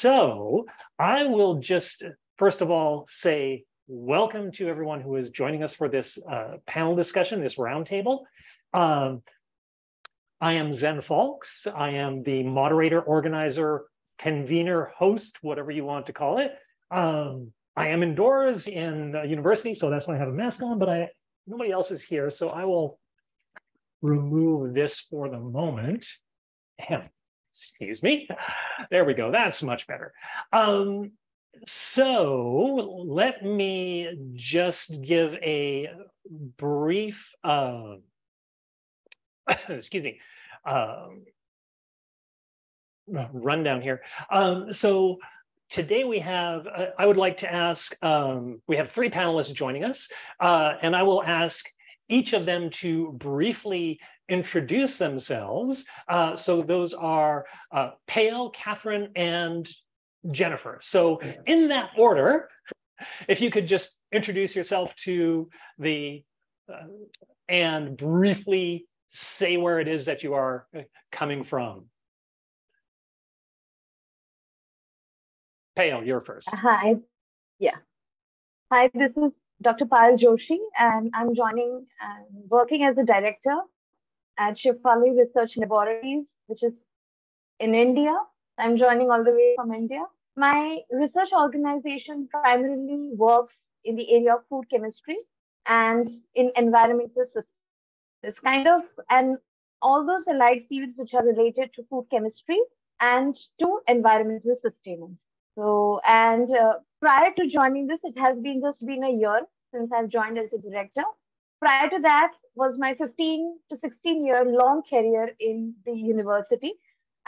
So I will just, first of all, say welcome to everyone who is joining us for this panel discussion, this roundtable. I am Zen Falks. I am the moderator, organizer, convener, host, whatever you want to call it. I am indoors in university, so that's why I have a mask on, but nobody else is here, so I will remove this for the moment. Excuse me. There we go. That's much better. So let me just give a brief, excuse me, rundown here. So today we have, I would like to ask, we have three panelists joining us, and I will ask each of them to briefly introduce themselves. So those are Pale, Catherine, and Jennifer. So in that order, if you could just introduce yourself to the, and briefly say where it is that you are coming from. Pale, you're first. Hi. Yeah. Hi, this is Dr. Payal Joshi, and I'm working as a director at Shefali Research Laboratories, which is in India. I'm joining all the way from India. My research organization primarily works in the area of food chemistry and in environmental systems. It's kind of, and all those allied fields which are related to food chemistry and to environmental sustenance. So, and prior to joining this, it has just been a year since I've joined as a director. Prior to that was my 15 to 16-year long career in the university.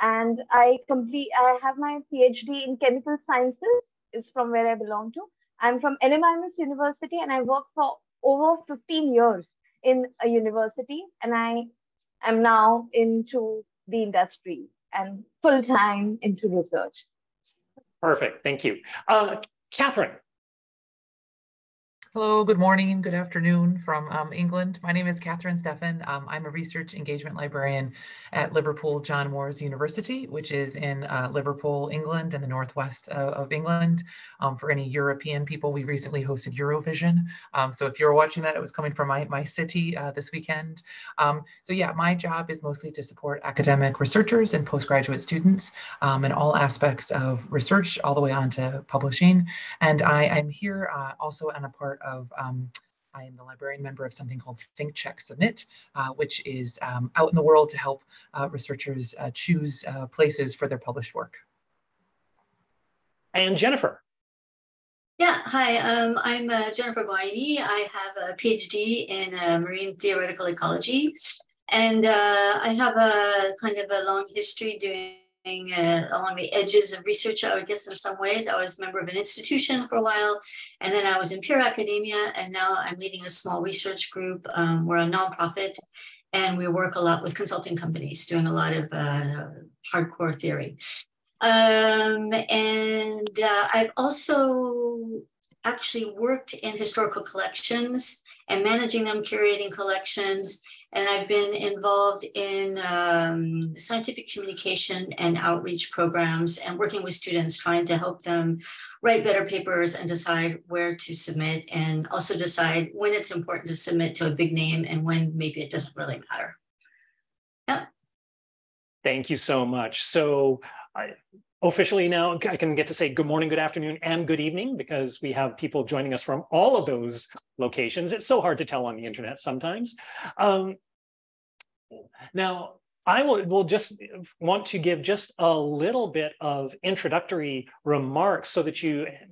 And I have my PhD in chemical sciences, is from where I belong to. I'm from LMIMS University, and I worked for over 15 years in a university. And I am now into the industry and full-time into research. Perfect, thank you. Catherine. Hello, good morning, good afternoon from England. My name is Catherine Steffen. I'm a research engagement librarian at Liverpool John Moores University, which is in Liverpool, England, in the northwest of England. For any European people, we recently hosted Eurovision. So if you're watching that, it was coming from my city this weekend. So yeah, my job is mostly to support academic researchers and postgraduate students in all aspects of research, all the way on to publishing. And I'm here also on a part of, I am the librarian member of something called Think, Check, Submit, which is out in the world to help researchers choose places for their published work. And Jennifer. Yeah, hi, I'm Jennifer Guarini. I have a PhD in marine theoretical ecology, and I have a kind of a long history doing along the edges of research, I would guess in some ways. I was a member of an institution for a while, and then I was in pure academia, and now I'm leading a small research group. We're a nonprofit, and we work a lot with consulting companies, doing a lot of hardcore theory. I've also actually worked in historical collections and managing them, curating collections. And I've been involved in scientific communication and outreach programs and working with students, trying to help them write better papers and decide where to submit, and also decide when it's important to submit to a big name and when maybe it doesn't really matter. Yeah. Thank you so much. So officially now I can get to say good morning, good afternoon, and good evening, because we have people joining us from all of those locations. It's so hard to tell on the internet sometimes. Now, I will just want to give just a little bit of introductory remarks so that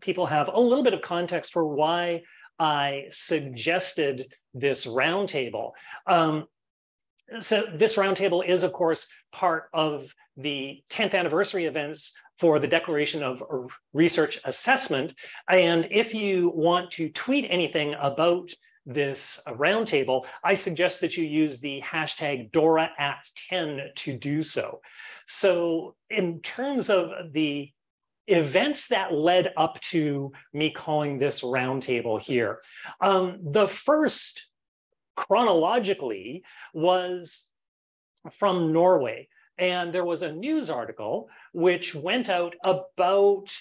people have a little bit of context for why I suggested this roundtable. So this roundtable is, of course, part of the 10th anniversary events for the Declaration of Research Assessment. And if you want to tweet anything about this roundtable, I suggest that you use the hashtag DORA at 10 to do so. So in terms of the events that led up to me calling this roundtable here, the first chronologically was from Norway. And there was a news article which went out about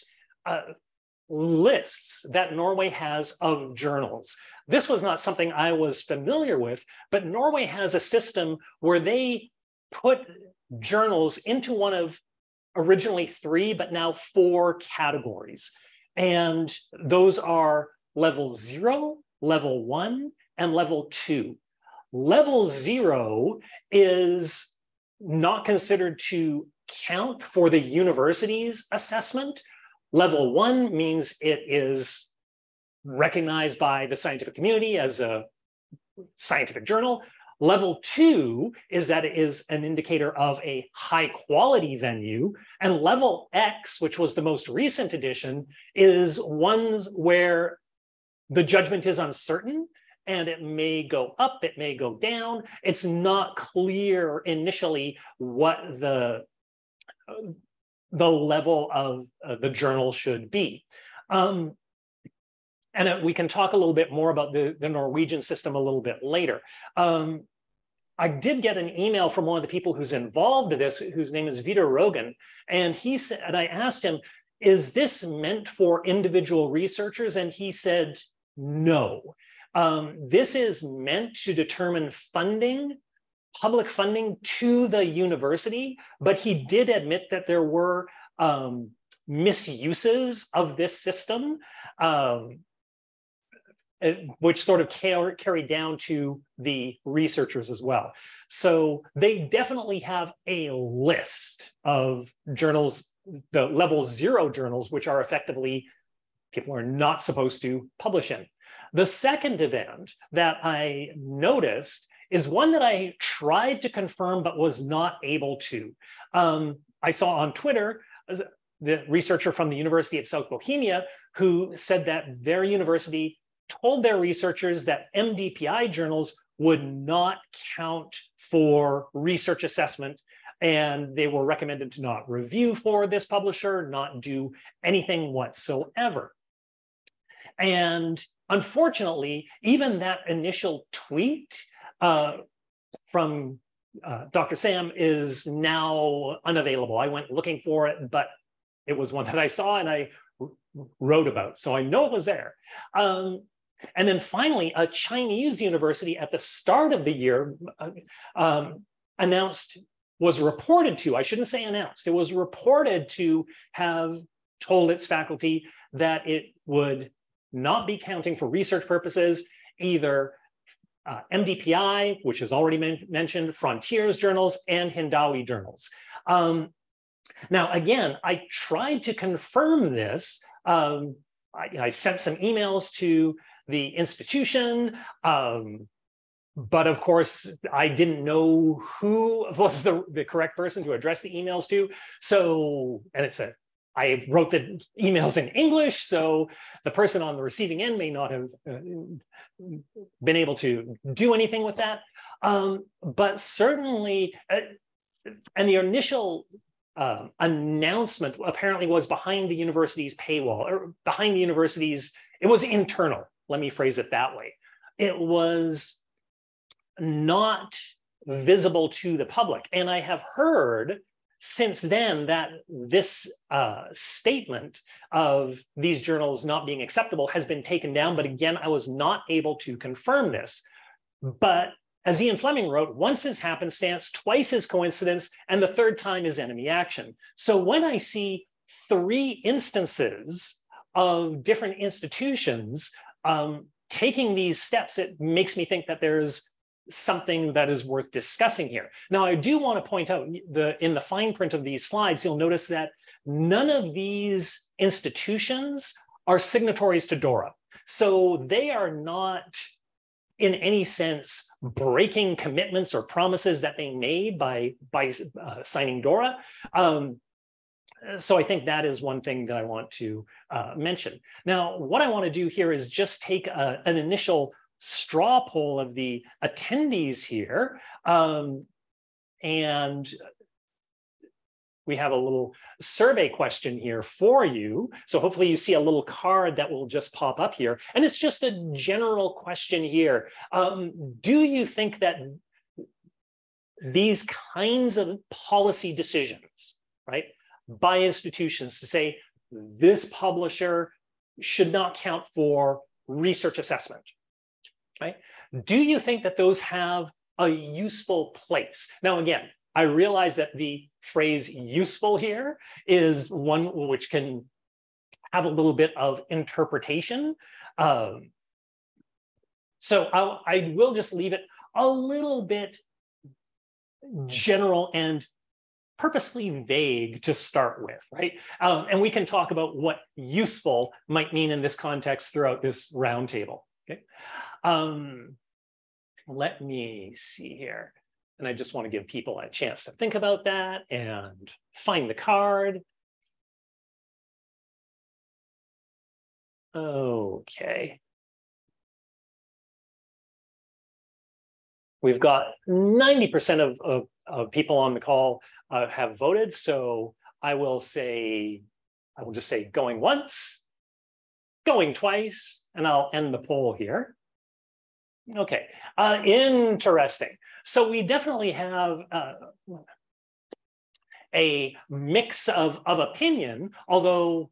lists that Norway has of journals. This was not something I was familiar with, but Norway has a system where they put journals into one of originally 3, but now 4 categories. And those are level 0, level 1, and level 2. Level 0 is not considered to count for the university's assessment. Level 1 means it is recognized by the scientific community as a scientific journal. Level 2 is that it is an indicator of a high quality venue. And level X, which was the most recent edition, is ones where the judgment is uncertain and it may go up, it may go down. It's not clear initially what the level of the journal should be. And we can talk a little bit more about the Norwegian system a little bit later. I did get an email from one of the people who's involved in this, whose name is Vidar Rogan, and he said, and I asked him, is this meant for individual researchers? And he said, no. This is meant to determine funding, public funding to the university, but he did admit that there were misuses of this system, which sort of carried down to the researchers as well. So they definitely have a list of journals, the level 0 journals, which are effectively people are not supposed to publish in. The second event that I noticed is one that I tried to confirm but was not able to. I saw on Twitter the researcher from the University of South Bohemia who said that their university told their researchers that MDPI journals would not count for research assessment, and they were recommended to not review for this publisher, not do anything whatsoever. And unfortunately, even that initial tweet from Dr. Sam is now unavailable. I went looking for it, but it was one that I saw and I wrote about, so I know it was there. And then finally, a Chinese university at the start of the year was reported to, I shouldn't say announced, it was reported to have told its faculty that it would not be counting for research purposes, either MDPI, which is already mentioned, Frontiers journals, and Hindawi journals. Now, again, I tried to confirm this. I sent some emails to the institution, but of course, I didn't know who was the correct person to address the emails to. So, and it said, I wrote the emails in English, so the person on the receiving end may not have been able to do anything with that. But certainly, and the initial announcement apparently was behind the university's paywall, or behind the university's, it was internal, let me phrase it that way. It was not visible to the public. And I have heard since then that this statement of these journals not being acceptable has been taken down. But again, I was not able to confirm this. But as Ian Fleming wrote, once is happenstance, twice is coincidence, and the third time is enemy action. So when I see 3 instances of different institutions taking these steps, it makes me think that there's something that is worth discussing here. Now, I do want to point out in the fine print of these slides, you'll notice that none of these institutions are signatories to DORA. So they are not in any sense breaking commitments or promises that they made by signing DORA. So I think that is one thing that I want to mention. Now, what I want to do here is just take an initial straw poll of the attendees here. And we have a little survey question here for you. So hopefully you see a little card that will just pop up here. And it's just a general question here. Do you think that these kinds of policy decisions, right, by institutions to say this publisher should not count for research assessment, right? Do you think that those have a useful place? Now, again, I realize that the phrase useful here is one which can have a little bit of interpretation. So I will just leave it a little bit general and purposely vague to start with, right? And we can talk about what useful might mean in this context throughout this roundtable, okay? Let me see here. And I just want to give people a chance to think about that and find the card. Okay. We've got 90% of people on the call have voted. So I will just say going once, going twice, and I'll end the poll here. Okay, interesting. So we definitely have a mix of opinion, although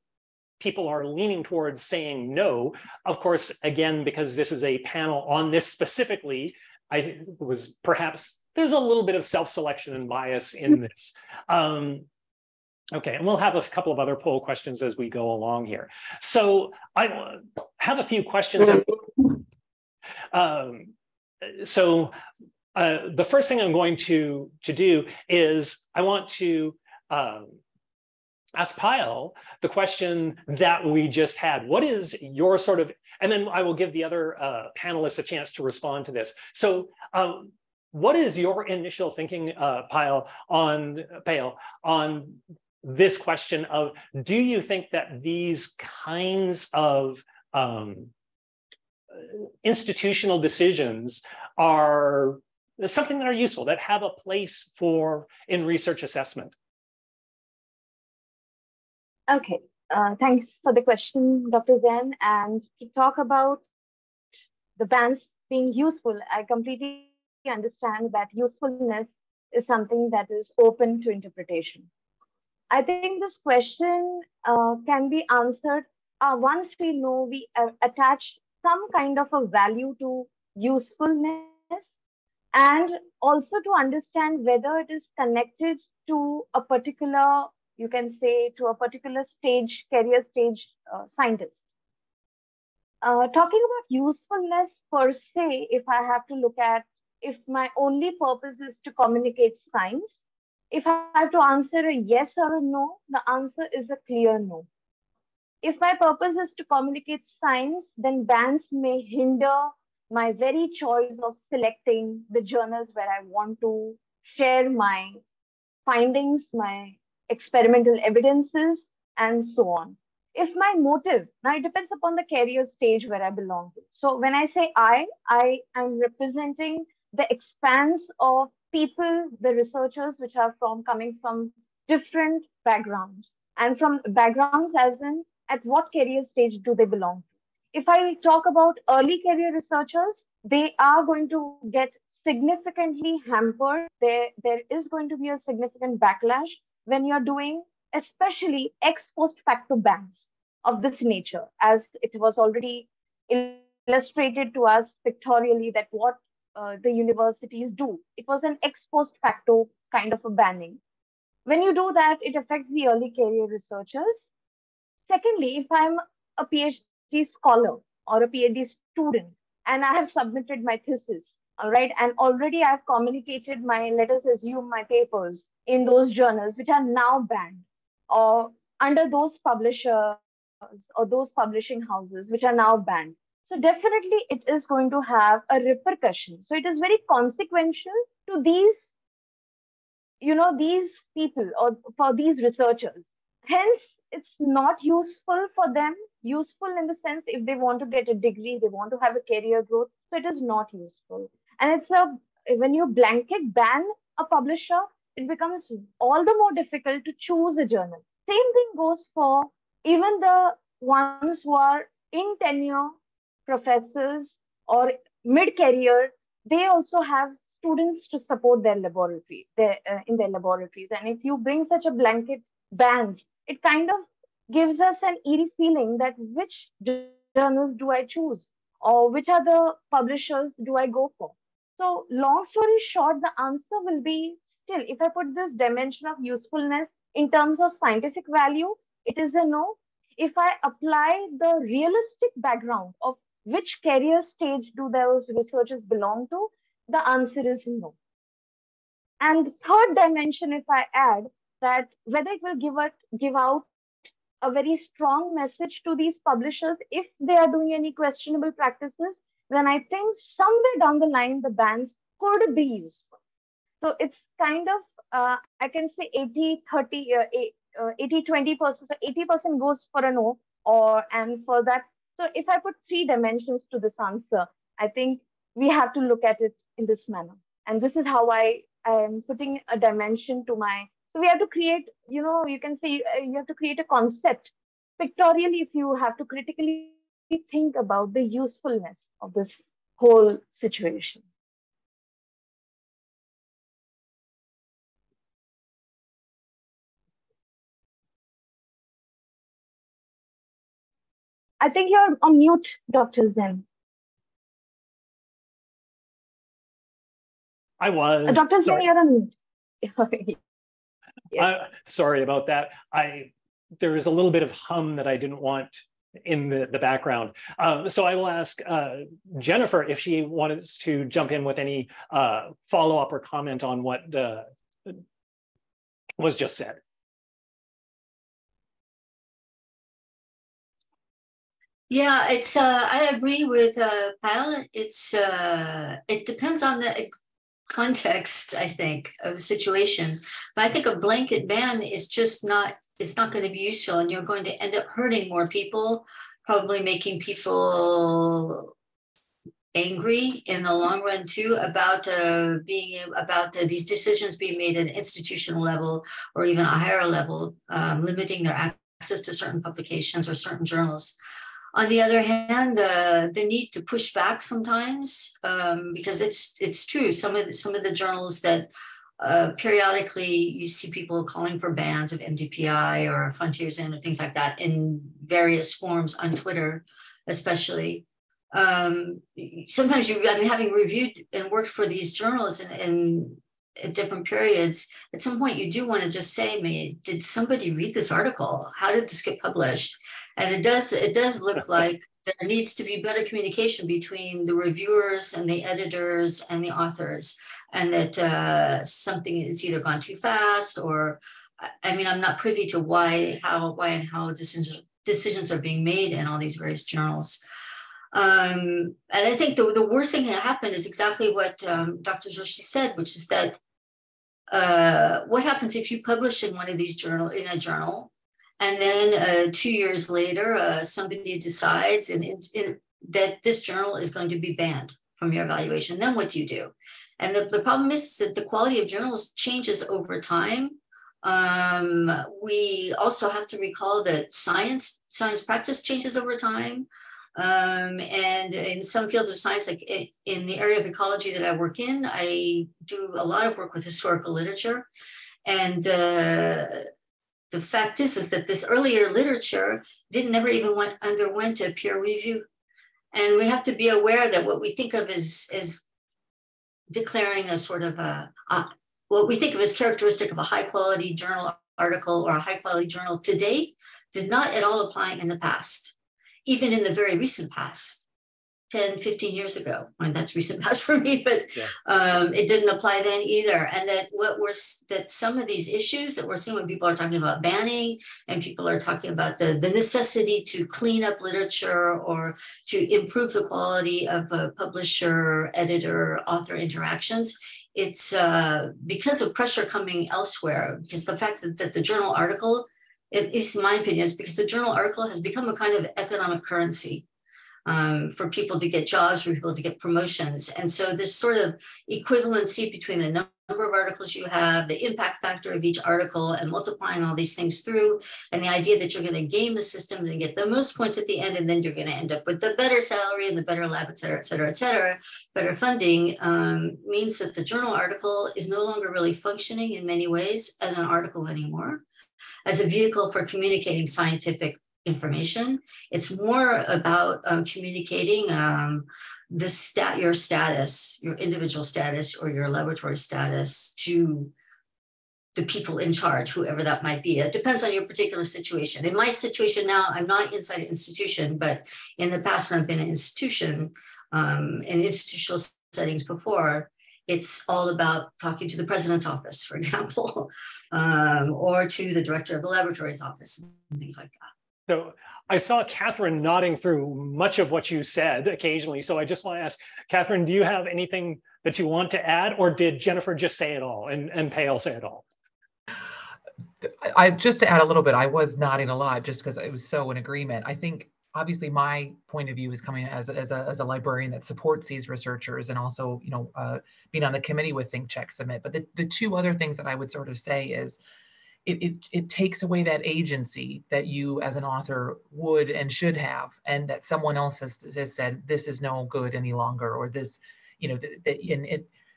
people are leaning towards saying no. Of course, again, because this is a panel on this specifically, there's a little bit of self-selection and bias in this. Okay, and we'll have a couple of other poll questions as we go along here. So I have a few questions. The first thing I'm going to do is I want to ask Payal the question that we just had. What is your sort of, and then I will give the other panelists a chance to respond to this. So what is your initial thinking, Payal, on this question of, do you think that these kinds of institutional decisions are something that are useful, that have a place in research assessment? Okay, thanks for the question, Dr. Zen. And to talk about the bans being useful, I completely understand that usefulness is something that is open to interpretation. I think this question can be answered once we know we attach some kind of a value to usefulness, and also to understand whether it is connected to a particular, you can say, to a particular stage, career stage scientist. Talking about usefulness per se, if I have to look at, if my only purpose is to communicate science, if I have to answer a yes or a no, the answer is a clear no. If my purpose is to communicate science, then bans may hinder my very choice of selecting the journals where I want to share my findings, my experimental evidences, and so on. If my motive, now it depends upon the career stage where I belong to. So when I say I am representing the expanse of people, the researchers which are coming from different backgrounds, and from backgrounds as in at what career stage do they belong to. If I talk about early career researchers, they are going to get significantly hampered. There is going to be a significant backlash when you're doing especially ex post facto bans of this nature, as it was already illustrated to us pictorially that what the universities do. It was an ex post facto kind of a banning. When you do that, it affects the early career researchers. Secondly, if I'm a PhD scholar or a PhD student and I have submitted my thesis, all right, and already I've communicated my, let us assume, my papers in those journals which are now banned, or under those publishers or those publishing houses which are now banned. So definitely it is going to have a repercussion. So it is very consequential to these, these people or for these researchers. Hence, it's not useful for them, useful in the sense if they want to get a degree, they want to have a career growth. So it is not useful. And when you blanket ban a publisher, it becomes all the more difficult to choose a journal. Same thing goes for even the ones who are in tenure, professors or mid-career. They also have students to support their laboratory, in their laboratories. And if you bring such a blanket ban, it kind of gives us an eerie feeling that which journals do I choose, or which other publishers do I go for? So, long story short, the answer will be still, if I put this dimension of usefulness in terms of scientific value, it is a no. If I apply the realistic background of which career stage do those researchers belong to, the answer is no. And the third dimension, if I add that whether it will give out a very strong message to these publishers if they are doing any questionable practices, then I think somewhere down the line the bans could be useful. So it's kind of, I can say 80-20%, so 80% goes for a no, and for that. So if I put three dimensions to this answer, I think we have to look at it in this manner. And this is how I am putting a dimension to my, so we have to create, you can say you have to create a concept pictorially if you have to critically think about the usefulness of this whole situation. I think you're on mute, Dr. Zen. I was. Dr. Zen, you're on mute. Yes. Sorry about that. There is a little bit of hum that I didn't want in the background. So I will ask Jennifer if she wants to jump in with any follow-up or comment on what was just said. Yeah, it's I agree with Payal. It depends on the context, I think, of the situation. But I think a blanket ban is just not, it's not going to be useful, and you're going to end up hurting more people, probably making people angry in the long run too about these decisions being made at an institutional level or even a higher level, limiting their access to certain publications or certain journals. On the other hand, the need to push back sometimes, because it's true. Some of the journals that periodically you see people calling for bans of MDPI or Frontiers In or things like that in various forms on Twitter, especially. Sometimes having reviewed and worked for these journals in at different periods, at some point you do want to just say, did somebody read this article? How did this get published? And it does look like there needs to be better communication between the reviewers and the editors and the authors, and that something is either gone too fast, or, I'm not privy to why and how decisions are being made in all these various journals. And I think the worst thing that happened is exactly what Dr. Joshi said, which is that what happens if you publish in one of these in a journal, and then 2 years later, somebody decides that this journal is going to be banned from your evaluation? Then what do you do? And the problem is that the quality of journals changes over time. We also have to recall that science practice changes over time. And in some fields of science, like in the area of ecology that I work in, I do a lot of work with historical literature. And the fact is that this earlier literature never even underwent a peer review. And we have to be aware that what we think of as declaring a sort of what we think of as characteristic of a high quality journal article or a high quality journal today did not at all apply in the past, even in the very recent past, 10, 15 years ago. And that's recent past for me, but it didn't apply then either. And that some of these issues that we're seeing when people are talking about banning and people are talking about the necessity to clean up literature or to improve the quality of publisher, editor, author interactions, it's because of pressure coming elsewhere, because the fact that the journal article, at least in my opinion, is because the journal article has become a kind of economic currency for people to get jobs, for people to get promotions. And so this sort of equivalency between the number of articles you have, the impact factor of each article, and multiplying all these things through, and the idea that you're going to game the system and get the most points at the end, and then you're going to end up with the better salary and the better lab, et cetera, et cetera, et cetera. Better funding means that the journal article is no longer really functioning in many ways as an article anymore, as a vehicle for communicating scientific information. It's more about communicating your status, your individual status, or your laboratory status to the people in charge, whoever that might be. It depends on your particular situation. In my situation now, I'm not inside an institution, but in the past when I've been in an institution, in institutional settings before, it's all about talking to the president's office, for example, or to the director of the laboratory's office, and things like that. So I saw Catherine nodding through much of what you said occasionally. So I just want to ask, Catherine, do you have anything that you want to add, or did Jennifer just say it all and Pale say it all? Just to add a little bit, I was nodding a lot just because I was so in agreement. I think obviously my point of view is coming as a librarian that supports these researchers, and also, being on the committee with Think, Check, Submit. But the two other things that I would sort of say is it takes away that agency that you as an author would and should have, and that someone else has said, this is no good any longer, or this, and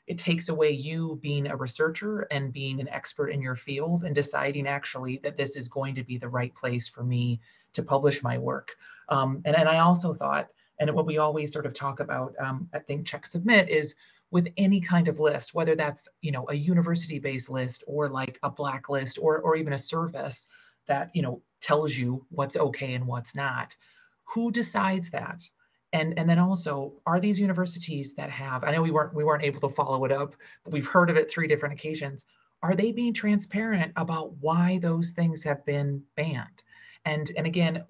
it takes away you being a researcher and being an expert in your field and deciding actually that this is going to be the right place for me to publish my work. And I also thought, and what we always sort of talk about at Think, Check, Submit is with any kind of list, whether that's, a university-based list or like a blacklist or even a service that, tells you what's okay and what's not. Who decides that? And then also, are these universities that have, I know we weren't able to follow it up, but we've heard of it 3 different occasions. Are they being transparent about why those things have been banned? And again,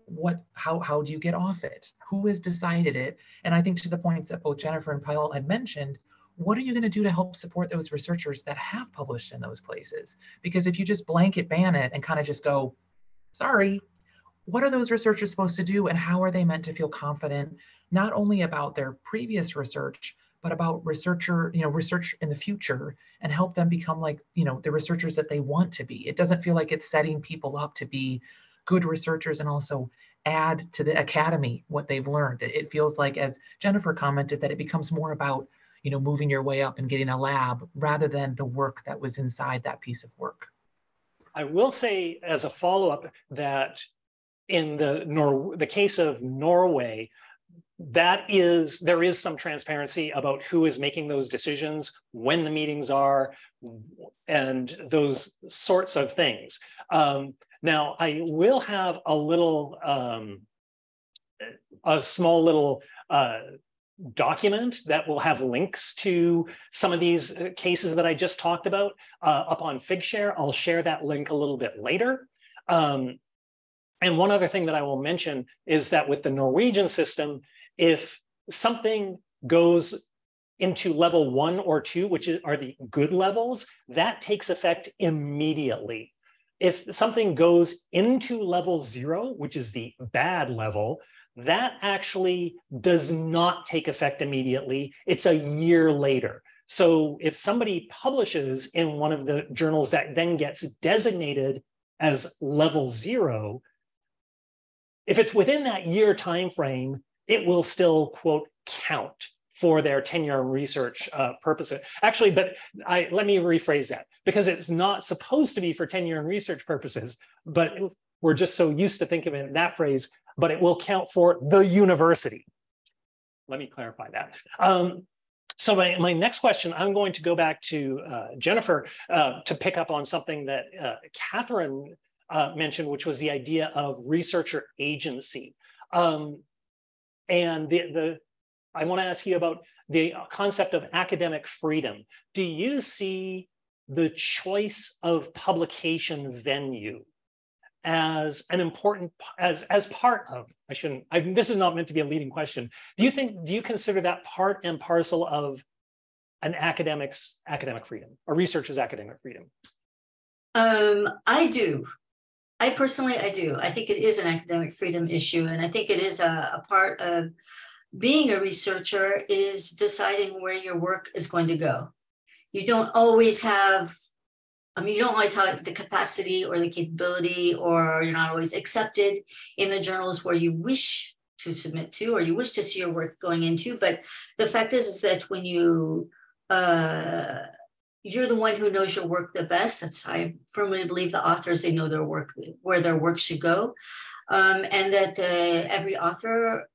how do you get off it? Who has decided it? And I think to the points that both Jennifer and Pyle had mentioned, what are you going to do to help support those researchers that have published in those places? Because if you just blanket ban it and kind of just go, sorry, what are those researchers supposed to do, and how are they meant to feel confident, not only about their previous research, but about research in the future, and help them become like, the researchers that they want to be? It doesn't feel like it's setting people up to be good researchers and also add to the academy what they've learned. It feels like, as Jennifer commented, that it becomes more about, moving your way up and getting a lab rather than the work that was inside that piece of work. I will say as a follow-up that in the case of Norway, there is some transparency about who is making those decisions, when the meetings are, and those sorts of things. Now, I will have a small little document that will have links to some of these cases that I just talked about up on Figshare. I'll share that link a little bit later. And one other thing that I will mention is that with the Norwegian system, if something goes into level 1 or 2, which are the good levels, that takes effect immediately. If something goes into level 0, which is the bad level, that actually does not take effect immediately. It's a year later. So if somebody publishes in one of the journals that then gets designated as level 0, if it's within that year time frame, it will still, quote, count for their tenure and research purposes. Actually, but let me rephrase that, because it's not supposed to be for tenure and research purposes, but we're just so used to think of it in that phrase, but it will count for the university. Let me clarify that. So my next question, I'm going to go back to Jennifer to pick up on something that Catherine mentioned, which was the idea of researcher agency. And I want to ask you about the concept of academic freedom. Do you see the choice of publication venue as an important, as part of, this is not meant to be a leading question. Do you consider that part and parcel of an academic's academic freedom, a researcher's academic freedom? I do. I do. I think it is an academic freedom issue. And I think it is a part of being a researcher is deciding where your work is going to go. you don't always have, you don't always have the capacity or the capability, or you're not always accepted in the journals where you wish to submit to, or you wish to see your work going into. But the fact is that when you're the one who knows your work the best. I firmly believe the authors, they know their work, where their work should go. And that every author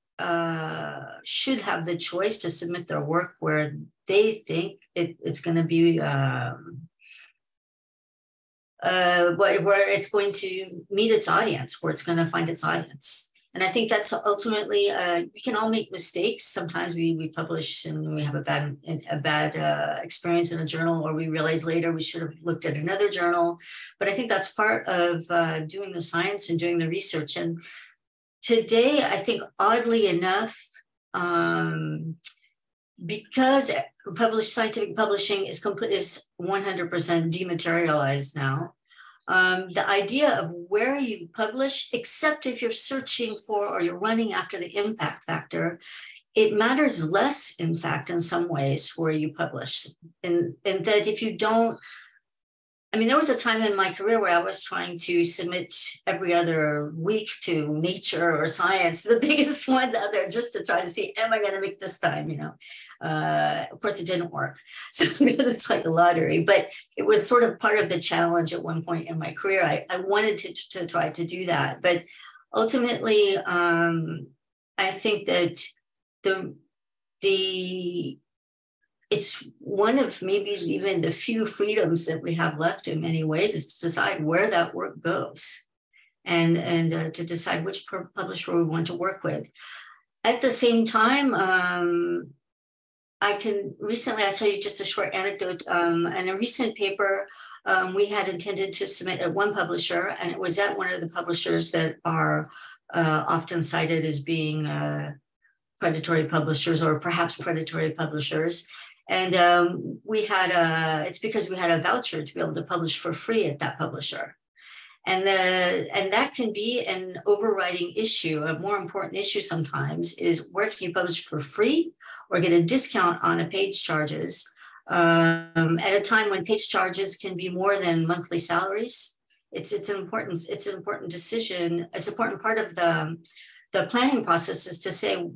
should have the choice to submit their work where they think it's going to be, where it's going to meet its audience, where it's going to find its audience. And I think that's ultimately, we can all make mistakes. Sometimes we publish and we have a bad experience in a journal, or we realize later we should have looked at another journal. But I think that's part of doing the science and doing the research. And today, I think oddly enough, because scientific publishing is 100% dematerialized now, the idea of where you publish, except if you're searching for or you're running after the impact factor, it matters less, in fact, in some ways where you publish. And that if you don't, there was a time in my career where I was trying to submit every other week to Nature or Science, the biggest ones out there, just to try to see, am I going to make this time? Of course, it didn't work. So because it's like a lottery, but it was sort of part of the challenge at one point in my career. I wanted to try to do that, but ultimately, I think that it's one of maybe even the few freedoms that we have left in many ways, is to decide where that work goes, and to decide which publisher we want to work with. At the same time, I'll tell you just a short anecdote. In a recent paper, we had intended to submit at one publisher, and it was at one of the publishers that are often cited as being predatory publishers, or perhaps predatory publishers. And it's because we had a voucher to be able to publish for free at that publisher. And that can be an overriding issue. A more important issue sometimes is, where can you publish for free or get a discount on a page charges at a time when page charges can be more than monthly salaries. It's an important decision. It's an important part of the planning process, is to say,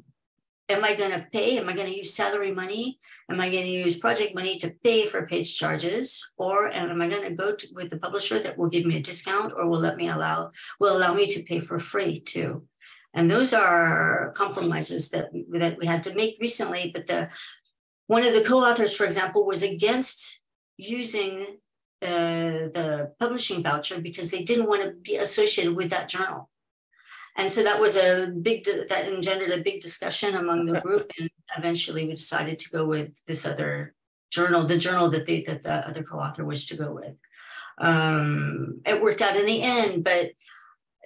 am I going to pay? Am I going to use salary money? Am I going to use project money to pay for page charges? Or am I going to go with the publisher that will give me a discount, or will allow me to pay for free too? And those are compromises that we had to make recently. But one of the co-authors, for example, was against using the publishing voucher because they didn't want to be associated with that journal. And so that engendered a big discussion among the group, and eventually we decided to go with this other journal, the journal that the other co-author wished to go with. It worked out in the end, but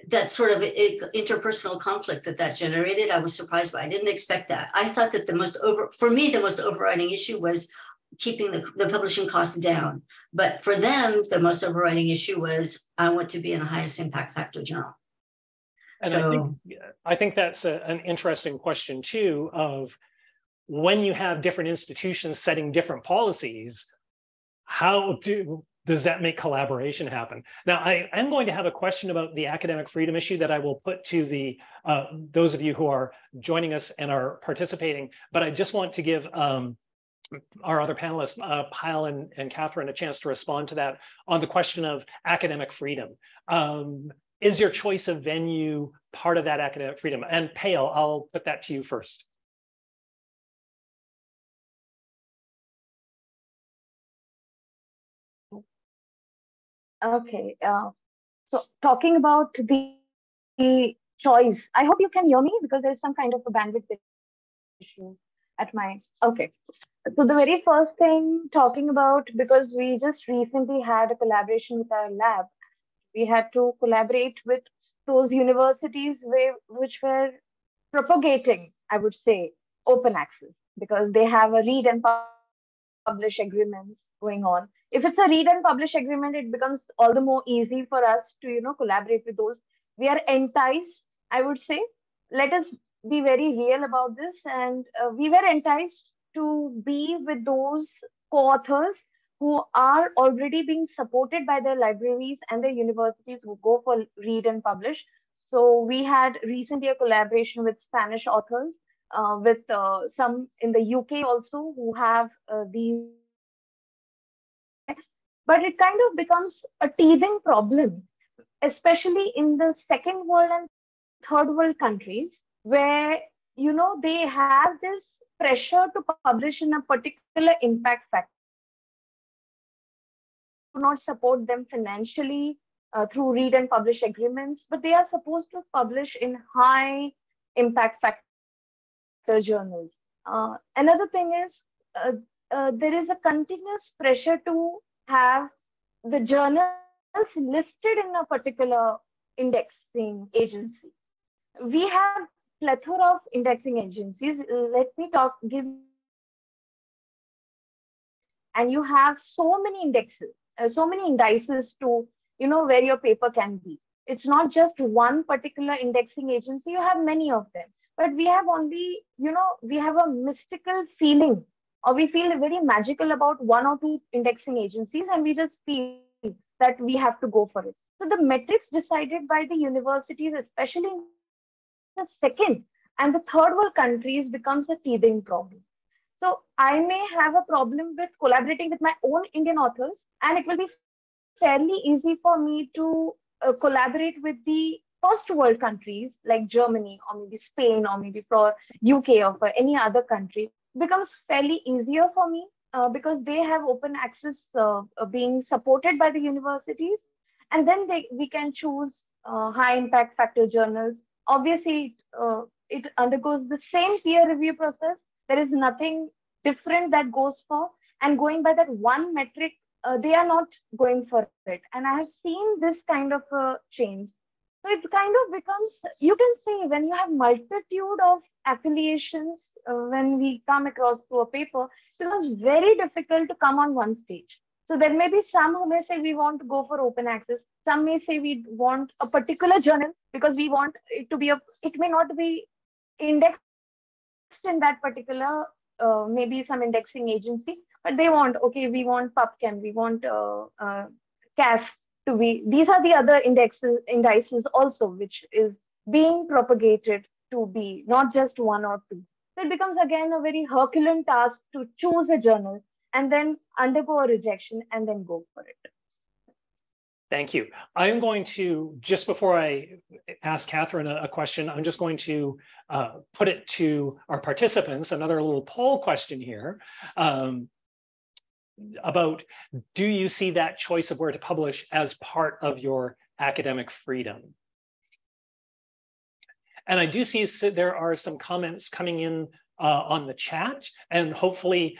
that sort of interpersonal conflict that generated, I was surprised by. I didn't expect that. I thought that the most overriding issue was keeping the publishing costs down. But for them, the most overriding issue was, I want to be in the highest impact factor journal. And I think that's an interesting question too, of when you have different institutions setting different policies, how does that make collaboration happen? Now, I am going to have a question about the academic freedom issue that I will put to those of you who are joining us and are participating, but I just want to give our other panelists, Pyle and Catherine, a chance to respond to that on the question of academic freedom. Is your choice of venue part of that academic freedom? And Pale, I'll put that to you first. Okay, so talking about the choice, I hope you can hear me because there's some kind of a bandwidth issue at my, okay. So the very first thing talking about, because we just recently had a collaboration with our lab, we had to collaborate with those universities which were propagating, I would say, open access, because they have a read and publish agreements going on. If it's a read and publish agreement, it becomes all the more easy for us to, collaborate with those. We are enticed, I would say. Let us be very real about this. And we were enticed to be with those co-authors who are already being supported by their libraries and their universities who go for read and publish. So we had recently a collaboration with Spanish authors, with some in the UK also who have these, but it kind of becomes a teething problem, especially in the second world and third world countries where they have this pressure to publish in a particular impact factor. Do not support them financially through read and publish agreements, but they are supposed to publish in high impact factor journals. Another thing is there is a continuous pressure to have the journals listed in a particular indexing agency. We have plethora of indexing agencies. Let me give, and you have so many indexes, so many indices to where your paper can be. It's not just one particular indexing agency. You have many of them, but we have only we have a mystical feeling, or we feel very magical about one or two indexing agencies, and we just feel that we have to go for it. So the metrics decided by the universities, especially in the second and the third world countries, becomes a teething problem. So I may have a problem with collaborating with my own Indian authors, and it will be fairly easy for me to collaborate with the first world countries like Germany or maybe Spain or maybe for UK or for any other country. It becomes fairly easier for me because they have open access being supported by the universities, and then we can choose high impact factor journals. Obviously, it undergoes the same peer review process. There is nothing different that goes for, and going by that one metric, they are not going for it. And I have seen this kind of change. So it kind of becomes, you can say, when you have multitude of affiliations, when we come across to a paper, it was very difficult to come on one stage. So there may be some who may say we want to go for open access. Some may say we want a particular journal because we want it to be it may not be indexed in that particular, maybe some indexing agency, but they want, okay, we want PubChem, we want CAS to be, these are the other indices also, which is being propagated to be not just one or two. So it becomes again a very Herculean task to choose a journal and then undergo a rejection and then go for it. Thank you. I'm going to, just before I ask Catherine a question, I'm just going to put it to our participants, another little poll question here about, do you see that choice of where to publish as part of your academic freedom? And I do see there are some comments coming in on the chat, and hopefully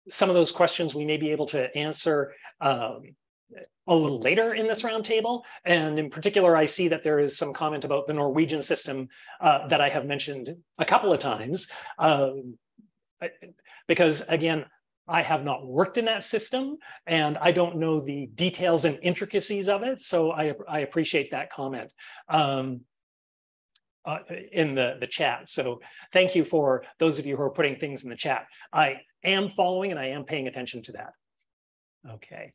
some of those questions we may be able to answer a little later in this roundtable. And in particular, I see that there is some comment about the Norwegian system that I have mentioned a couple of times, because again, I have not worked in that system and I don't know the details and intricacies of it. So I appreciate that comment in the chat. So thank you for those of you who are putting things in the chat. I am following and I am paying attention to that. Okay.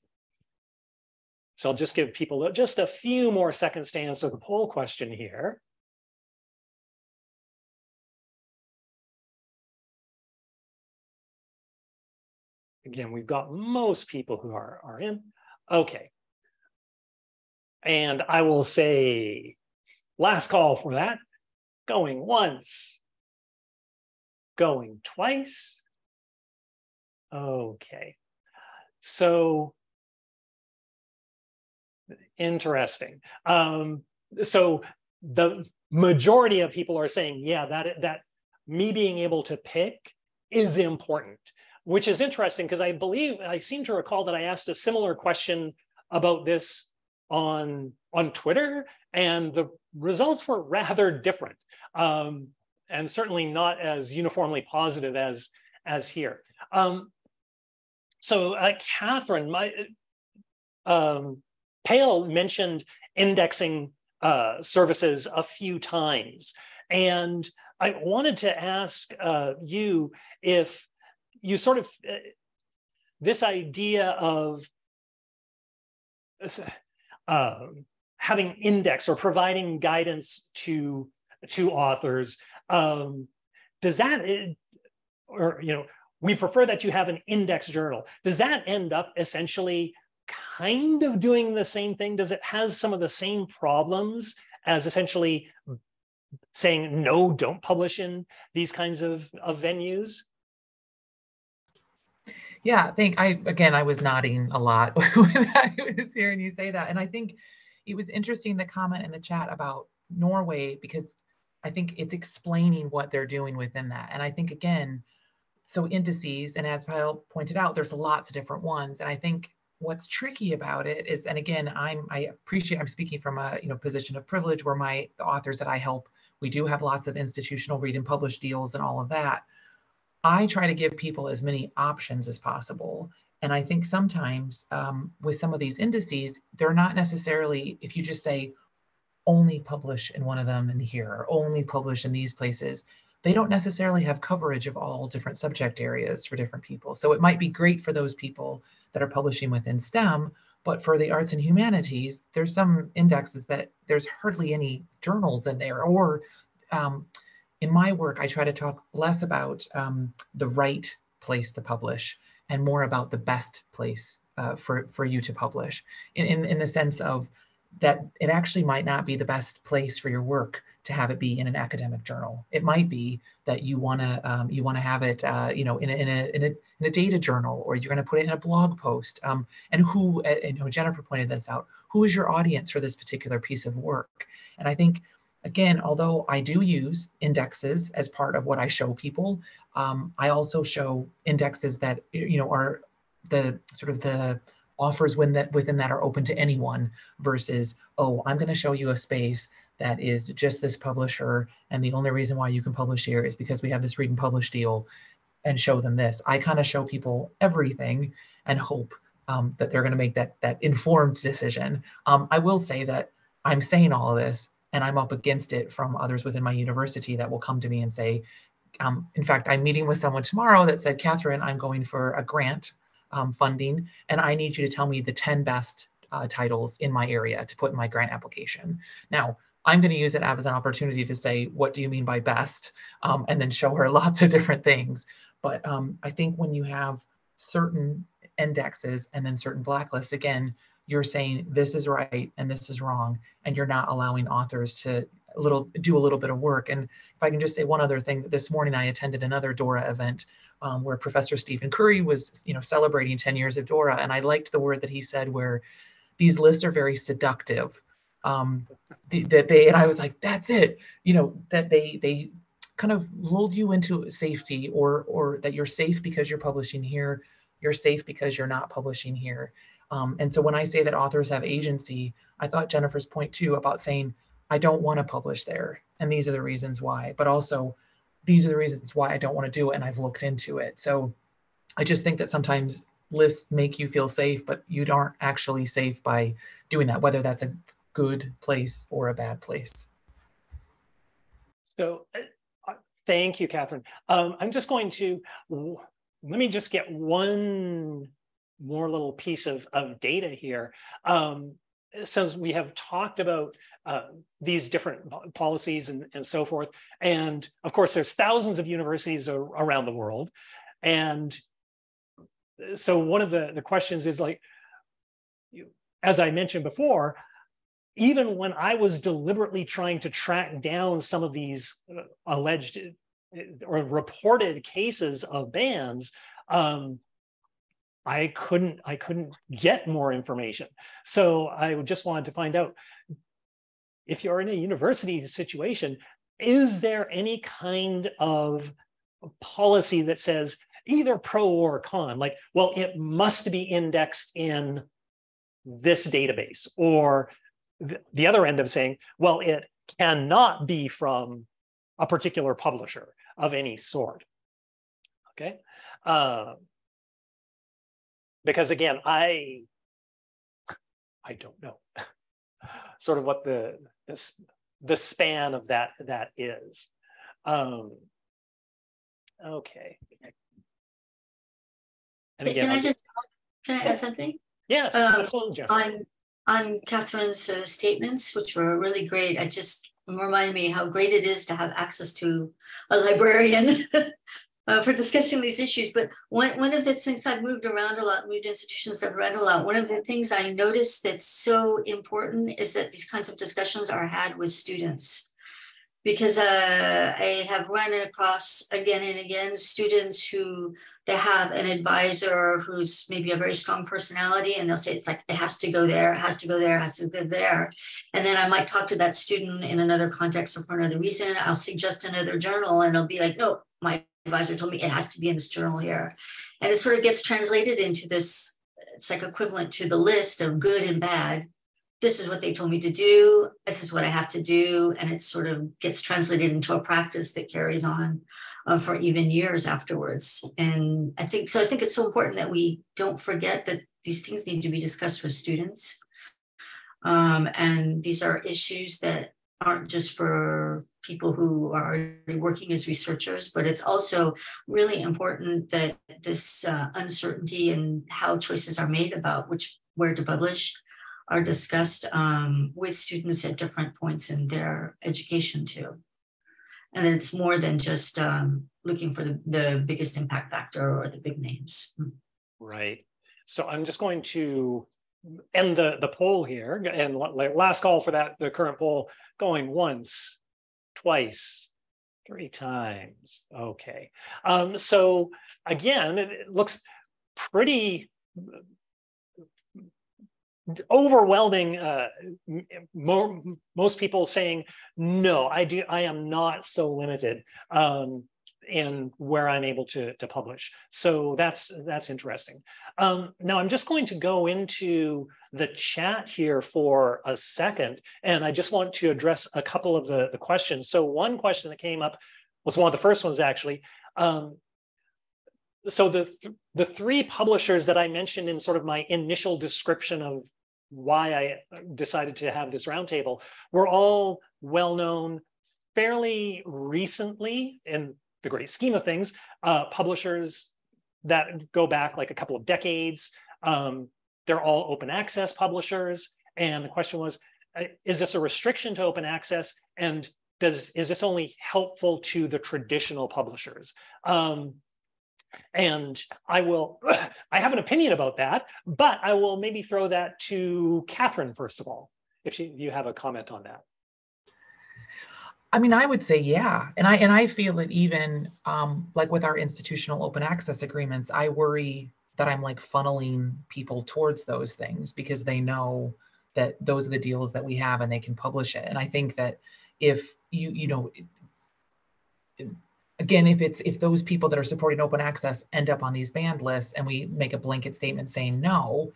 So I'll just give people just a few more seconds to answer the poll question here. Again, we've got most people who are in. Okay. And I will say last call for that. Going once. Going twice. Okay. So interesting. So the majority of people are saying, yeah, that me being able to pick is important, which is interesting because I seem to recall that I asked a similar question about this on Twitter, and the results were rather different, and certainly not as uniformly positive as here. So Catherine, Pale mentioned indexing services a few times, and I wanted to ask you if you sort of this idea of having index or providing guidance to authors, does that, or we prefer that you have an index journal. Does that end up essentially kind of doing the same thing? Does it has some of the same problems as essentially saying, no, don't publish in these kinds of venues? Yeah, I was nodding a lot when I was hearing you say that. And I think it was interesting, the comment in the chat about Norway, because I think it's explaining what they're doing within that. And I think, again, so indices, and as Pyle pointed out, there's lots of different ones. And I think what's tricky about it is, and again, I appreciate I'm speaking from a position of privilege where the authors that I help, we do have lots of institutional read and publish deals and all of that. I try to give people as many options as possible. And I think sometimes with some of these indices, they're not necessarily, if you just say only publish in one of them in here, or only publish in these places, they don't necessarily have coverage of all different subject areas for different people. So it might be great for those people that are publishing within STEM, but for the arts and humanities, there's some indexes that there's hardly any journals in there. Or in my work, I try to talk less about the right place to publish and more about the best place for you to publish, in the sense of that it actually might not be the best place for your work to have it be in an academic journal. It might be that you want to have it in a data journal, or you're going to put it in a blog post. And who, Jennifer pointed this out, who is your audience for this particular piece of work? And I think, again, although I do use indexes as part of what I show people, I also show indexes that are the sort of the offers within that are open to anyone, versus, oh, I'm going to show you a space that is just this publisher, and the only reason why you can publish here is because we have this read and publish deal, and show them this. I kind of show people everything and hope that they're going to make that informed decision. I will say that I'm saying all of this, and I'm up against it from others within my university that will come to me and say, in fact, I'm meeting with someone tomorrow that said, Catherine, I'm going for a grant funding, and I need you to tell me the 10 best titles in my area to put in my grant application. Now, I'm going to use it as an opportunity to say, what do you mean by best? And then show her lots of different things. But I think when you have certain indexes and then certain blacklists, again, you're saying this is right and this is wrong, and you're not allowing authors to do a little bit of work. And if I can just say one other thing, this morning I attended another DORA event where Professor Stephen Curry was celebrating 10 years of DORA, and I liked the word that he said, where these lists are very seductive. And I was like, that's it, that they kind of lulled you into safety, or that you're safe because you're publishing here, you're safe because you're not publishing here. And so when I say that authors have agency, I thought Jennifer's point too about saying, I don't want to publish there, and these are the reasons why, but also these are the reasons why I don't want to do it, and I've looked into it. So I just think that sometimes lists make you feel safe, but you aren't actually safe by doing that, whether that's a good place or a bad place. So thank you, Catherine. I'm just going to, let me just get one more little piece of data here. Since we have talked about these different policies and so forth, and of course there's thousands of universities around the world, and so one of the questions is, like, as I mentioned before, even when I was deliberately trying to track down some of these alleged or reported cases of bans, I couldn't get more information. So I just wanted to find out, if you're in a university situation, is there any kind of policy that says either pro or con, like, well, it must be indexed in this database, or the other end of saying, well, it cannot be from a particular publisher of any sort. Okay. Because again, I don't know sort of what the span of that is. Okay. And again, can I add something? Yes, absolutely, Jennifer. On Catherine's statements, which were really great, I just remind me how great it is to have access to a librarian for discussing these issues. But one of the things, I've moved around a lot, moved institutions, I've read a lot. One of the things I noticed that's so important is that these kinds of discussions are had with students. Because I have run across again and again students who they have an advisor who's maybe a very strong personality, and they'll say it's like, it has to go there, it has to go there, it has to go there. And then I might talk to that student in another context or for another reason. I'll suggest another journal and they'll be like, no, my advisor told me it has to be in this journal here. And it sort of gets translated into this, it's like equivalent to the list of good and bad. This is what they told me to do. This is what I have to do. And it sort of gets translated into a practice that carries on for even years afterwards. And I think it's so important that we don't forget that these things need to be discussed with students. And these are issues that aren't just for people who are already working as researchers, but it's also really important that this uncertainty and how choices are made about where to publish are discussed with students at different points in their education too. And it's more than just looking for the biggest impact factor or the big names. Right. So I'm just going to end the poll here, and last call for that, the current poll, going once, twice, 3 times. Okay. So again, it looks pretty overwhelming. Most people saying no. I am not so limited in where I'm able to publish. So that's interesting. Now I'm just going to go into the chat here for a second, and I just want to address a couple of the questions. So one question that came up was one of the first ones actually. So the 3 publishers that I mentioned in sort of my initial description of why I decided to have this roundtable were all well-known, fairly recently in the great scheme of things, publishers that go back like a couple of decades. They're all open access publishers. And the question was, is this a restriction to open access? And is this only helpful to the traditional publishers? And I have an opinion about that, but I will maybe throw that to Catherine, first of all, if you have a comment on that. I mean, I would say, yeah. And I feel that even like with our institutional open access agreements, I worry that I'm like funneling people towards those things because they know that those are the deals that we have and they can publish it. And I think that if again, if those people that are supporting open access end up on these banned lists and we make a blanket statement saying no,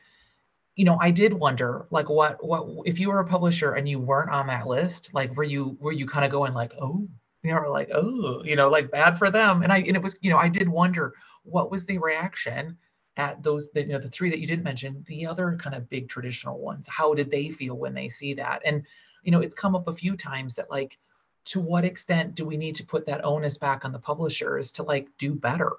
I did wonder, like, what if you were a publisher and you weren't on that list, like, were you kind of going like, oh, or like, oh, like bad for them? And it was, I did wonder what was the reaction at those, the 3 that you didn't mention, the other kind of big traditional ones. How did they feel when they see that? And it's come up a few times that like, to what extent do we need to put that onus back on the publishers to like do better?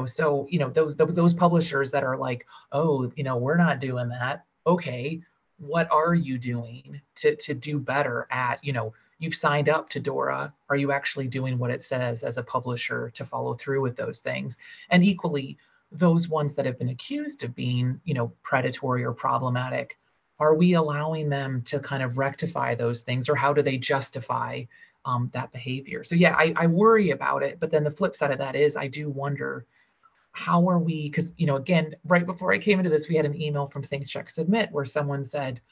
So those publishers that are like, oh, we're not doing that. Okay, what are you doing to do better at, you've signed up to DORA. Are you actually doing what it says as a publisher to follow through with those things? And equally, those ones that have been accused of being, predatory or problematic, are we allowing them to kind of rectify those things, or how do they justify that behavior? So yeah, I worry about it. But then the flip side of that is I do wonder, how are we, because again, right before I came into this, we had an email from Think Check Submit where someone said,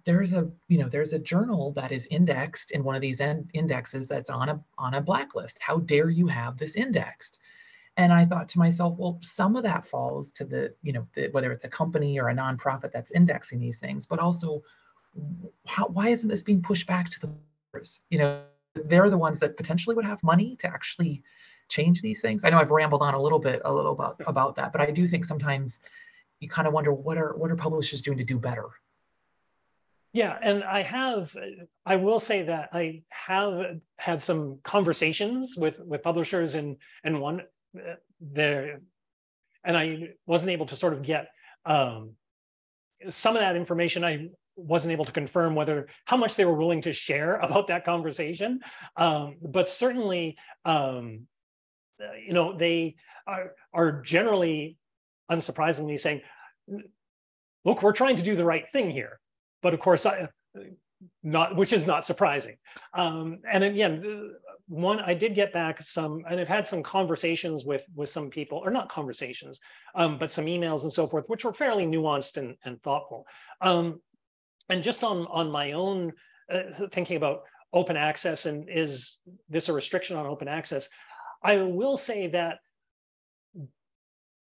there's a journal that is indexed in one of these indexes that's on a blacklist. How dare you have this indexed? And I thought to myself, well, some of that falls to the whether it's a company or a nonprofit that's indexing these things, but also why isn't this being pushed back to the publishers? They're the ones that potentially would have money to actually change these things. I know I've rambled on a little about that, but I do think sometimes you kind of wonder what are publishers doing to do better? Yeah, and I will say that I have had some conversations with publishers, and one there, and I wasn't able to sort of get some of that information. I wasn't able to confirm how much they were willing to share about that conversation, but certainly, they are generally, unsurprisingly, saying, "Look, we're trying to do the right thing here," but of course, which is not surprising. And again, I did get back some, and I've had some conversations with some people, or not conversations, but some emails and so forth, which were fairly nuanced and thoughtful. And just on my own thinking about open access, and is this a restriction on open access, I will say that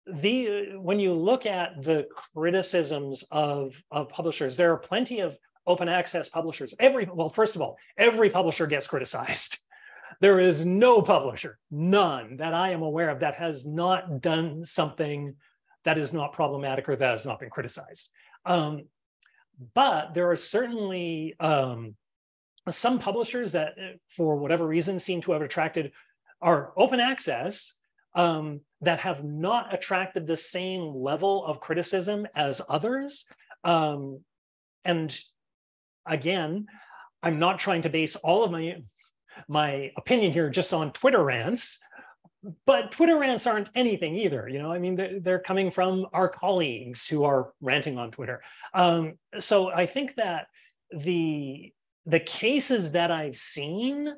when you look at the criticisms of publishers, there are plenty of open access publishers. Well, first of all, every publisher gets criticized. There is no publisher, none that I am aware of, that has not done something that is not problematic or that has not been criticized. But there are certainly some publishers that, for whatever reason, seem to have attracted our open access that have not attracted the same level of criticism as others. And again, I'm not trying to base all of my opinion here just on Twitter rants, but Twitter rants aren't anything either. I mean, they're coming from our colleagues who are ranting on Twitter. So I think that the cases that I've seen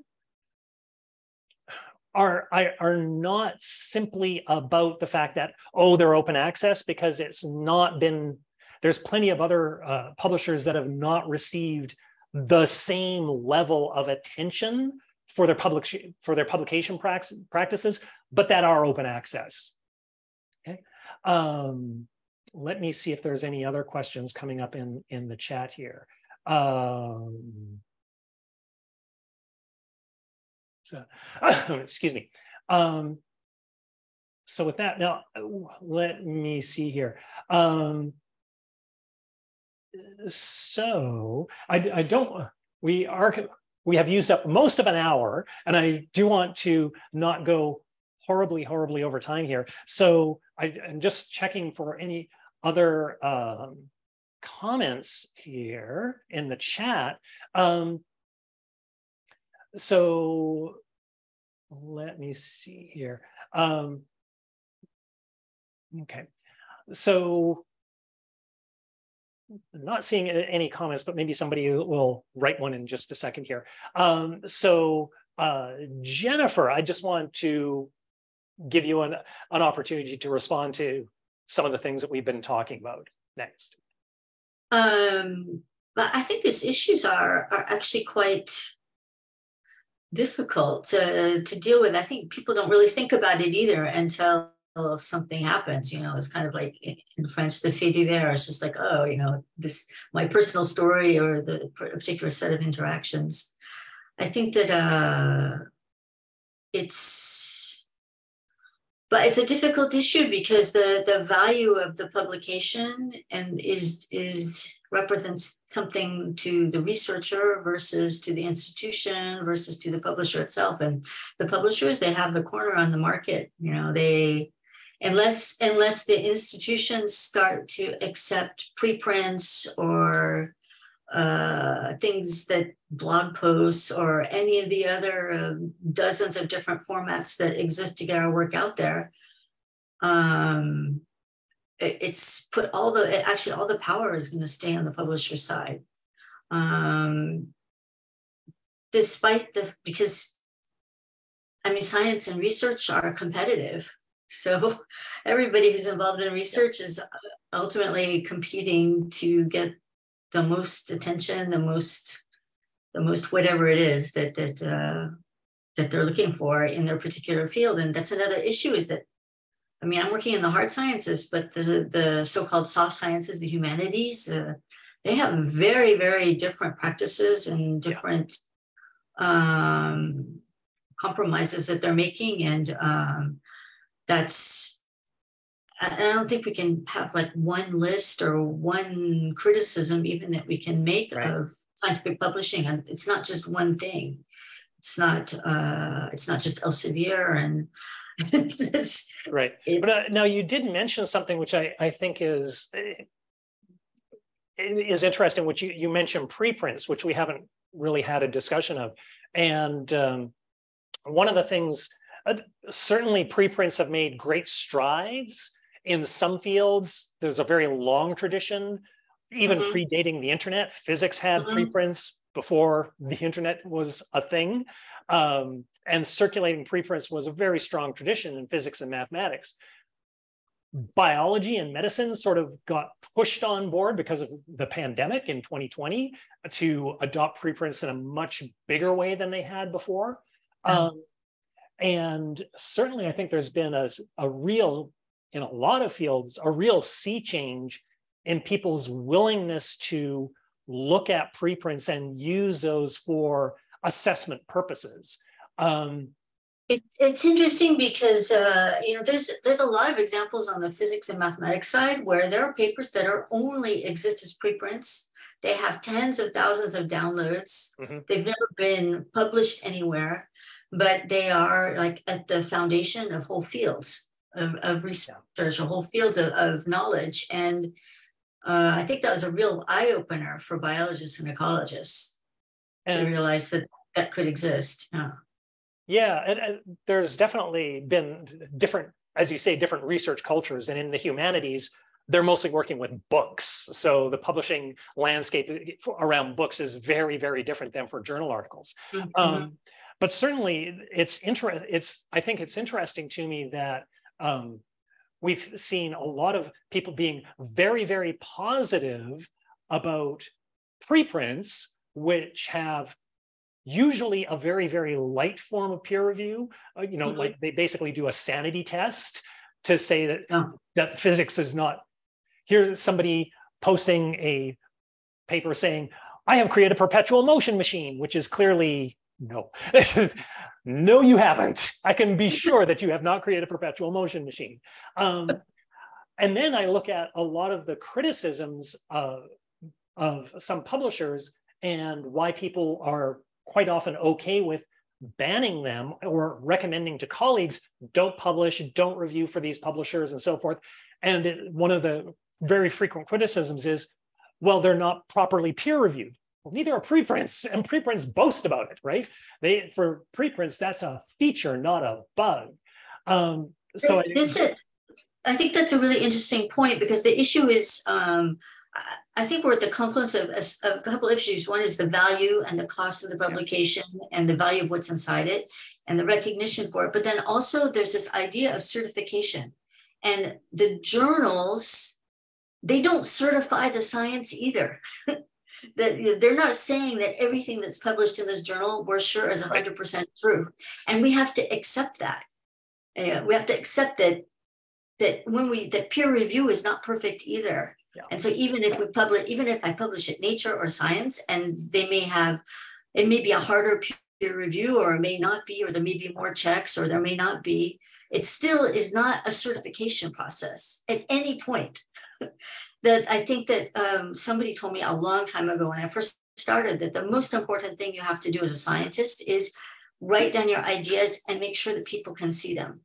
are not simply about the fact that, oh, they're open access, because it's not been, there's plenty of other publishers that have not received the same level of attention for their publication practices, but that are open access. Okay. Let me see if there's any other questions coming up in the chat here. Excuse me. So with that, now let me see here. So we have used up most of an hour, and I do want to not go horribly over time here. So I'm just checking for any other comments here in the chat. So let me see here. Okay, so I'm not seeing any comments, but maybe somebody will write one in just a second here. Jennifer, I just want to give you an opportunity to respond to some of the things that we've been talking about next. But I think these issues are actually quite difficult to deal with. I think people don't really think about it either until something happens. It's kind of like in French, the fait divers. It's just like, oh, this, my personal story or the particular set of interactions. I think that it's a difficult issue, because the value of the publication and represents something to the researcher versus to the institution versus to the publisher itself. And the publishers, they have the corner on the market. Unless the institutions start to accept preprints or things that blog posts or any of the other dozens of different formats that exist to get our work out there, it's put all the power is going to stay on the publisher side. Because science and research are competitive. So everybody who's involved in research is ultimately competing to get the most attention, the most whatever it is that they're looking for in their particular field. And that's another issue, is that, I'm working in the hard sciences, but the so-called soft sciences, the humanities, they have very, very different practices and different compromises that they're making. And I don't think we can have like one list or one criticism even that we can make of scientific publishing. And it's not just one thing. It's not just Elsevier and right. But now you did mention something which I think is interesting, which you mentioned preprints, which we haven't really had a discussion of. And one of the things, certainly preprints have made great strides in some fields. There's a very long tradition, even predating the internet. Physics had preprints before the internet was a thing. And circulating preprints was a very strong tradition in physics and mathematics. Biology and medicine sort of got pushed on board because of the pandemic in 2020 to adopt preprints in a much bigger way than they had before. And certainly I think there's been a real, in a lot of fields, a real sea change in people's willingness to look at preprints and use those for assessment purposes. It's interesting because there's a lot of examples on the physics and mathematics side where there are papers that only exist as preprints. They have tens of thousands of downloads. They've never been published anywhere, but they are like at the foundation of whole fields of research, or whole fields of knowledge. And I think that was a real eye opener for biologists and ecologists to realize that could exist. Yeah, and there's definitely been different, as you say, different research cultures. And in the humanities, they're mostly working with books. So the publishing landscape around books is very, very different than for journal articles. But certainly I think it's interesting to me that we've seen a lot of people being very, very positive about preprints, which have usually a very, very light form of peer review. Like they basically do a sanity test to say that physics is not. Here's somebody posting a paper saying, I have created a perpetual motion machine, which is clearly no. No, you haven't. I can be sure that you have not created a perpetual motion machine. And then I look at a lot of the criticisms of some publishers and why people are quite often okay with banning them or recommending to colleagues, don't publish, don't review for these publishers and so forth. And one of the very frequent criticisms is, well, they're not properly peer reviewed. Well, neither are preprints, and preprints boast about it, right? For preprints, that's a feature, not a bug. I think that's a really interesting point, because the issue is, I think we're at the confluence of a couple of issues. One is the value and the cost of the publication and the value of what's inside it and the recognition for it. But then also there's this idea of certification, and the journals, they don't certify the science either. That they're not saying that everything that's published in this journal we're sure is 100% true, and we have to accept that. We have to accept that that peer review is not perfect either. And so even if I publish it Nature or Science, and it may be a harder peer review, or it may not be, or there may be more checks, or there may not be, it still is not a certification process at any point. That I think that somebody told me a long time ago when I first started, that the most important thing you have to do as a scientist is write down your ideas and make sure that people can see them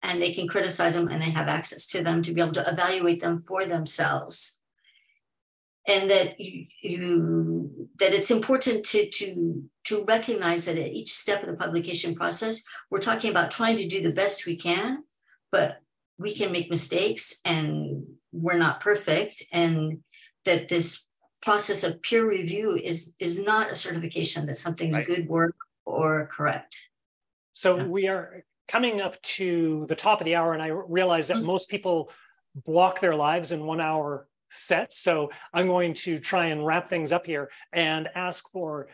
and they can criticize them and they have access to them to be able to evaluate them for themselves. And that that it's important to recognize that at each step of the publication process, we're talking about trying to do the best we can, but we can make mistakes and we're not perfect, and that this process of peer review is not a certification that something's good work or correct. So we are coming up to the top of the hour, and I realize that most people block their lives in 1 hour sets. So I'm going to try and wrap things up here and ask for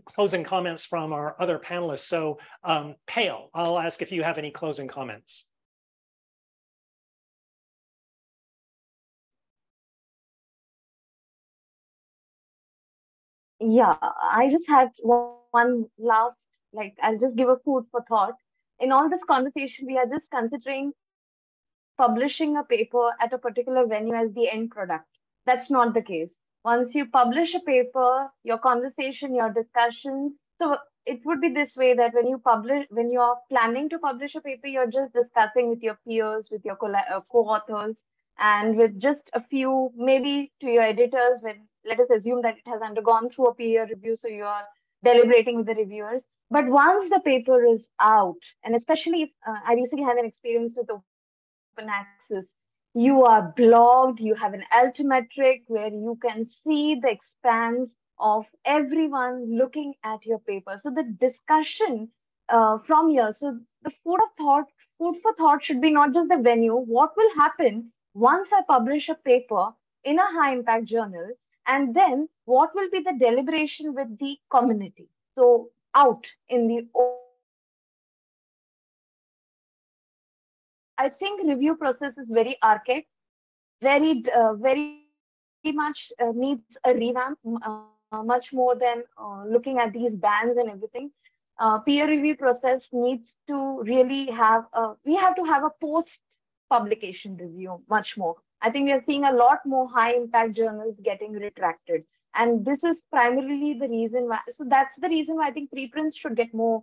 closing comments from our other panelists. So Pale, I'll ask if you have any closing comments. Yeah, I just had one last, I'll just give a food for thought. In all this conversation, we are just considering publishing a paper at a particular venue as the end product. That's not the case. Once you publish a paper, your conversation, your discussions, so it would be this way that when you are planning to publish a paper, you're just discussing with your peers, with your co-authors, and with just a few, maybe to your editors, when let us assume that it has undergone through a peer review, so you are deliberating with the reviewers. But once the paper is out, and especially if I recently had an experience with open access, you are blogged, you have an altimetric where you can see the expanse of everyone looking at your paper. So the discussion from here, so the food for thought should be not just the venue. What will happen once I publish a paper in a high impact journal? And then what will be the deliberation with the community? So out in the open access. I think review process is very archaic, very much needs a revamp, much more than looking at these bans and everything. Peer review process needs to really we have to have a post publication review much more. I think we are seeing a lot more high impact journals getting retracted. And this is primarily the reason why, so that's the reason why I think preprints should get more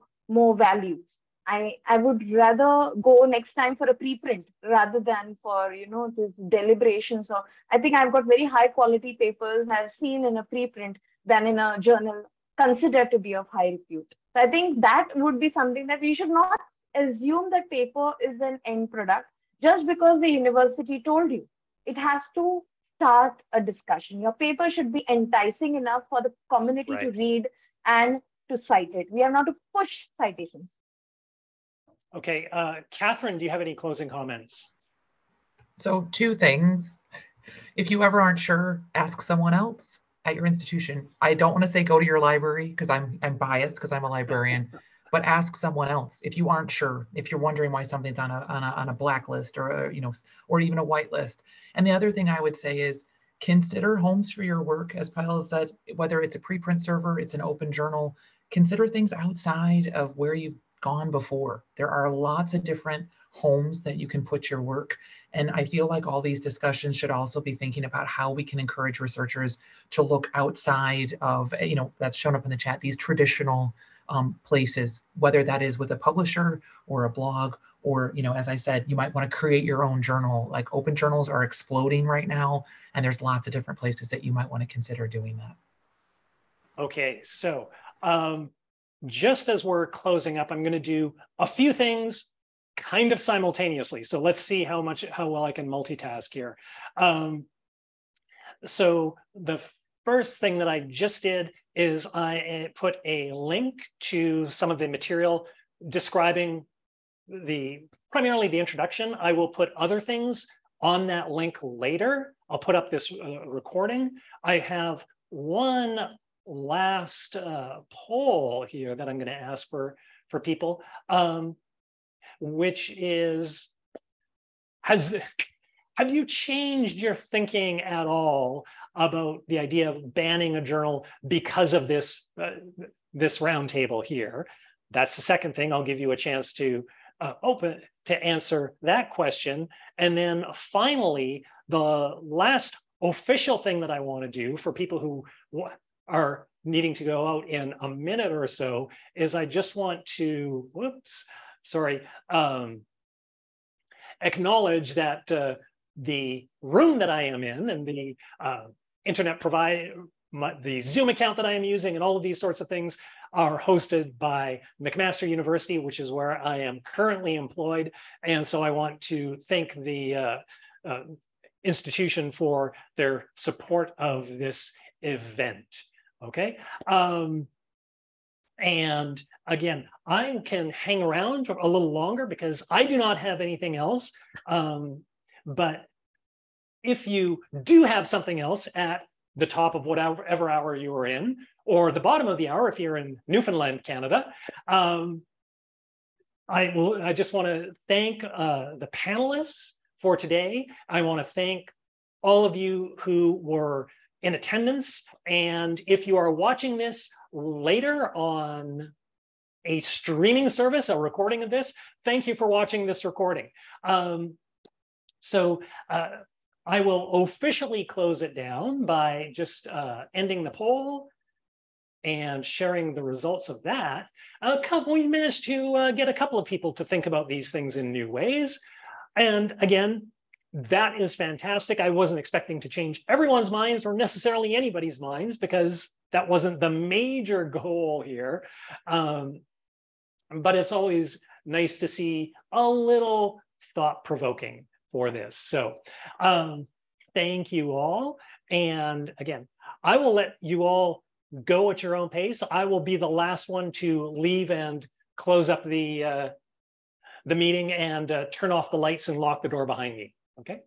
value. I would rather go next time for a preprint rather than for, this deliberation. So I think I've got very high quality papers I've seen in a preprint than in a journal considered to be of high repute. So I think that would be something that we should not assume that paper is an end product just because the university told you. It has to start a discussion. Your paper should be enticing enough for the community to read and to cite it. We have not to push citations. Okay, Catherine, do you have any closing comments? So 2 things. If you ever aren't sure, ask someone else at your institution. I don't want to say go to your library because I'm biased because I'm a librarian, but ask someone else if you aren't sure, if you're wondering why something's on a blacklist or or even a whitelist. And the other thing I would say is consider homes for your work. As Payal said, whether it's a preprint server, it's an open journal, consider things outside of where you've gone before. There are lots of different homes that you can put your work. And I feel like all these discussions should also be thinking about how we can encourage researchers to look outside of, that's shown up in the chat, these traditional places, whether that is with a publisher or a blog, or, as I said, you might want to create your own journal. Like open journals are exploding right now, and there's lots of different places that you might want to consider doing that. Okay, so just as we're closing up, I'm going to do a few things kind of simultaneously. So let's see how well I can multitask here. So the first thing that I just did is I put a link to some of the material describing primarily the introduction. I will put other things on that link later. I'll put up this recording. I have one last poll here that I'm going to ask for people, which is, have you changed your thinking at all about the idea of banning a journal because of this roundtable here? That's the second thing. I'll give you a chance to answer that question. And then finally, the last official thing that I want to do for people who are needing to go out in a minute or so is I just want to, acknowledge that the room that I am in and the internet the Zoom account that I am using and all of these sorts of things are hosted by McMaster University, which is where I am currently employed. And so I want to thank the institution for their support of this event. Okay. And again, I can hang around for a little longer because I do not have anything else. But if you do have something else at the top of whatever hour you are in, or the bottom of the hour if you're in Newfoundland, Canada, I just want to thank the panelists for today. I want to thank all of you who were in attendance. And if you are watching this later on a streaming service, a recording of this, thank you for watching this recording. So I will officially close it down by just ending the poll. and sharing the results of that, we managed to get a couple of people to think about these things in new ways. And again, that is fantastic. I wasn't expecting to change everyone's minds or necessarily anybody's minds, because that wasn't the major goal here. But it's always nice to see a little thought-provoking for this. So thank you all. And again, I will let you all go at your own pace. I will be the last one to leave and close up the meeting and turn off the lights and lock the door behind me. Okay.